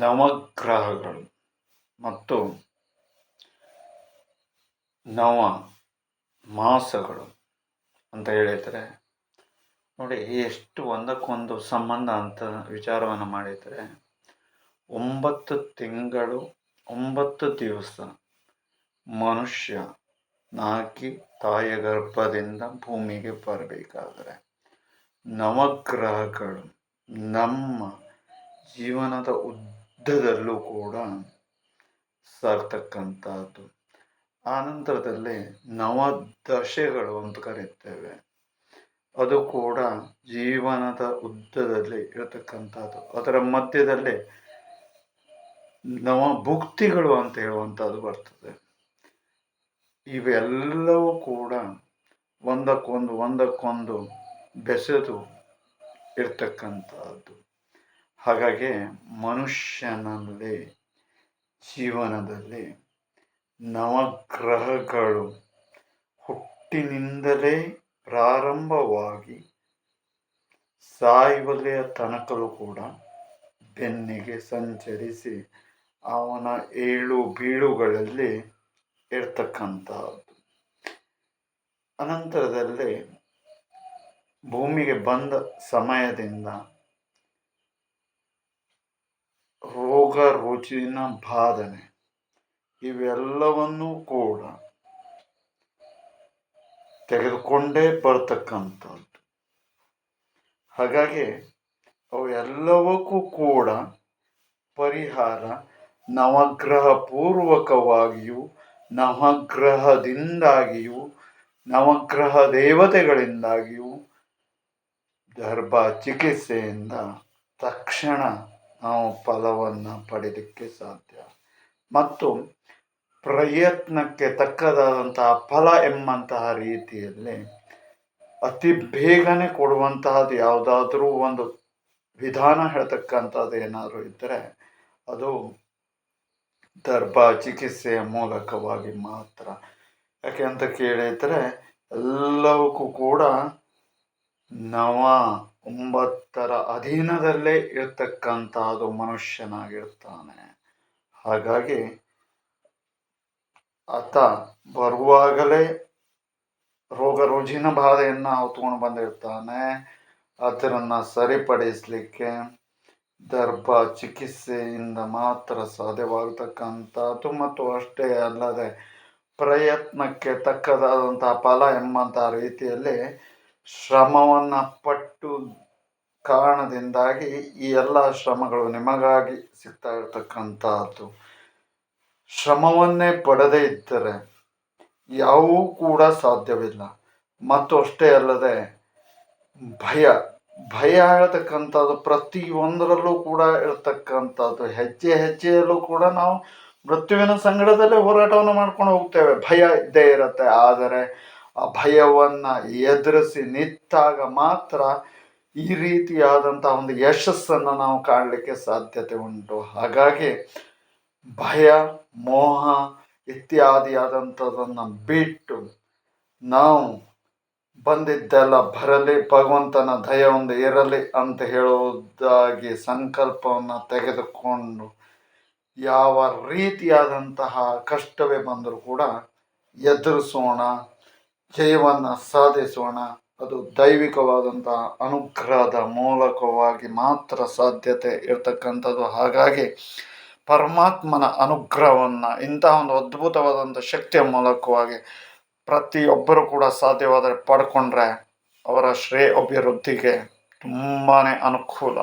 ನವಗ್ರಹಗಳು ಮತ್ತು ನವ ಮಾಸಗಳು ಅಂತ ಹೇಳಿದರೆ ನೋಡಿ, ಎಷ್ಟು ಒಂದಕ್ಕೊಂದು ಸಂಬಂಧ ಅಂತ ವಿಚಾರವನ್ನು ಮಾಡಿದರೆ 9 ತಿಂಗಳು 9 ದಿವಸ ಮನುಷ್ಯ ನಾಕಿ ತಾಯಿಯ ಗರ್ಭದಿಂದ ಭೂಮಿಗೆ ಬರಬೇಕಾದರೆ ನವಗ್ರಹಗಳು ನಮ್ಮ ಜೀವನದ ಉದ್ದದಲ್ಲೂ ಕೂಡ ಸಾರ್ತಕ್ಕಂಥದ್ದು. ಆನಂತರದಲ್ಲಿ ನವದಶೆಗಳು ಅಂತ ಕರೆಯುತ್ತೇವೆ, ಅದು ಕೂಡ ಜೀವನದ ಉದ್ದದಲ್ಲಿ ಇರತಕ್ಕಂಥದ್ದು. ಅದರ ಮಧ್ಯದಲ್ಲಿ ನವಭುಕ್ತಿಗಳು ಅಂತ ಹೇಳುವಂಥದ್ದು ಬರ್ತದೆ. ಇವೆಲ್ಲವೂ ಕೂಡ ಒಂದಕ್ಕೊಂದು ಬೆಸೆದು ಇರ್ತಕ್ಕಂಥದ್ದು. ಹಾಗಾಗಿ ಮನುಷ್ಯನಲ್ಲಿ ಜೀವನದಲ್ಲಿ ನವಗ್ರಹಗಳು ಹುಟ್ಟಿನಿಂದಲೇ ಪ್ರಾರಂಭವಾಗಿ ಸಾಯುವಲ್ಲಿಯ ತನಕಲೂ ಕೂಡ ಬೆನ್ನಿಗೆ ಸಂಚರಿಸಿ ಅವನ ಏಳು ಬೀಳುಗಳಲ್ಲಿ ಇರ್ತಕ್ಕಂಥದ್ದು. ಅನಂತರದಲ್ಲಿ ಭೂಮಿಗೆ ಬಂದ ಸಮಯದಿಂದ ರೋಗ ರುಜಿನ ಬಾಧನೆ ಇವೆಲ್ಲವನ್ನೂ ಕೂಡ ತೆಗೆದುಕೊಂಡೇ ಬರ್ತಕ್ಕಂಥದ್ದು. ಹಾಗಾಗಿ ಅವು ಎಲ್ಲವಕ್ಕೂ ಕೂಡ ಪರಿಹಾರ ನವಗ್ರಹ ಪೂರ್ವಕವಾಗಿಯೂ ನವಗ್ರಹದಿಂದಾಗಿಯೂ ನವಗ್ರಹ ದೇವತೆಗಳಿಂದಾಗಿಯೂ ಗರ್ಭ ಚಿಕಿತ್ಸೆಯಿಂದ ತಕ್ಷಣ ನಾವು ಫಲವನ್ನು ಪಡೆಯಲಿಕ್ಕೆ ಸಾಧ್ಯ. ಮತ್ತು ಪ್ರಯತ್ನಕ್ಕೆ ತಕ್ಕದಾದಂತಹ ಫಲ ಎಂಬಂತಹ ರೀತಿಯಲ್ಲಿ ಅತಿ ಬೇಗನೆ ಕೊಡುವಂತಹದ್ದು ಯಾವುದಾದ್ರೂ ಒಂದು ವಿಧಾನ ಹೇಳ್ತಕ್ಕಂಥದ್ದು ಏನಾದರೂ ಇದ್ದರೆ ಅದು ಗರ್ಭ ಚಿಕಿತ್ಸೆಯ ಮೂಲಕವಾಗಿ ಮಾತ್ರ. ಯಾಕೆ ಅಂತ ಕೇಳಿದರೆ ಎಲ್ಲವಕ್ಕೂ ಕೂಡ 9 ಅಧೀನದಲ್ಲೇ ಇರ್ತಕ್ಕಂಥದ್ದು ಮನುಷ್ಯನಾಗಿರ್ತಾನೆ. ಹಾಗಾಗಿ ಆತ ಬರುವಾಗಲೇ ರೋಗ ರುಜಿನ ಬಾಧೆಯನ್ನು ಹೊತ್ಕೊಂಡು ಬಂದಿರ್ತಾನೆ. ಅದನ್ನು ಸರಿಪಡಿಸಲಿಕ್ಕೆ ಗರ್ಭ ಚಿಕಿತ್ಸೆಯಿಂದ ಮಾತ್ರ ಸಾಧ್ಯವಾಗತಕ್ಕಂಥದ್ದು. ಮತ್ತು ಅಷ್ಟೇ ಅಲ್ಲದೆ ಪ್ರಯತ್ನಕ್ಕೆ ತಕ್ಕದಾದಂತಹ ಫಲ ಎಂಬಂತಹ ರೀತಿಯಲ್ಲಿ ಶ್ರಮವನ್ನು ಪಟ್ಟು ಕಾರಣದಿಂದಾಗಿ ಈ ಎಲ್ಲ ಶ್ರಮಗಳು ನಿಮಗಾಗಿ ಸಿಗ್ತಾ ಇರತಕ್ಕಂಥದ್ದು. ಶ್ರಮವನ್ನೇ ಪಡೆದೇ ಇದ್ದರೆ ಯಾವುವೂ ಕೂಡ ಸಾಧ್ಯವಿಲ್ಲ. ಮತ್ತು ಅಷ್ಟೇ ಅಲ್ಲದೆ ಭಯ ಹೇಳ್ತಕ್ಕಂಥದ್ದು ಪ್ರತಿಯೊಂದರಲ್ಲೂ ಕೂಡ ಇರತಕ್ಕಂಥದ್ದು. ಹೆಜ್ಜೆಯಲ್ಲೂ ಕೂಡ ನಾವು ಮೃತ್ಯುವಿನ ಸಂಗಡದಲ್ಲೇ ಹೋರಾಟವನ್ನು ಮಾಡ್ಕೊಂಡು ಹೋಗ್ತೇವೆ. ಭಯ ಇದ್ದೇ ಇರುತ್ತೆ. ಆದರೆ ಆ ಭಯವನ್ನು ಎದುರಿಸಿ ನಿಂತಾಗ ಮಾತ್ರ ಈ ರೀತಿಯಾದಂಥ ಒಂದು ಯಶಸ್ಸನ್ನು ನಾವು ಕಾಣಲಿಕ್ಕೆ ಸಾಧ್ಯತೆ ಉಂಟು. ಹಾಗಾಗಿ ಭಯ ಮೋಹ ಇತ್ಯಾದಿಯಾದಂಥದ್ದನ್ನು ಬಿಟ್ಟು ನಾವು ಬಂದಿದ್ದೆಲ್ಲ ಬರಲಿ, ಭಗವಂತನ ದಯ ಒಂದು ಇರಲಿ ಅಂತ ಹೇಳುವುದಾಗಿ ಸಂಕಲ್ಪವನ್ನು ತೆಗೆದುಕೊಂಡು ಯಾವ ರೀತಿಯಾದಂತಹ ಕಷ್ಟವೇ ಬಂದರೂ ಕೂಡ ಎದುರಿಸೋಣ, ಜಯವನ್ನು ಸಾಧಿಸೋಣ. ಅದು ದೈವಿಕವಾದಂತಹ ಅನುಗ್ರಹದ ಮೂಲಕವಾಗಿ ಮಾತ್ರ ಸಾಧ್ಯತೆ ಇರತಕ್ಕಂಥದ್ದು. ಹಾಗಾಗಿ ಪರಮಾತ್ಮನ ಅನುಗ್ರಹವನ್ನು ಇಂತಹ ಒಂದು ಅದ್ಭುತವಾದಂಥ ಶಕ್ತಿಯ ಮೂಲಕವಾಗಿ ಪ್ರತಿಯೊಬ್ಬರು ಕೂಡ ಸಾಧ್ಯವಾದರೆ ಪಡ್ಕೊಂಡ್ರೆ ಅವರ ಶ್ರೇಯ ಅಭಿವೃದ್ಧಿಗೆ ತುಂಬಾ ಅನುಕೂಲ.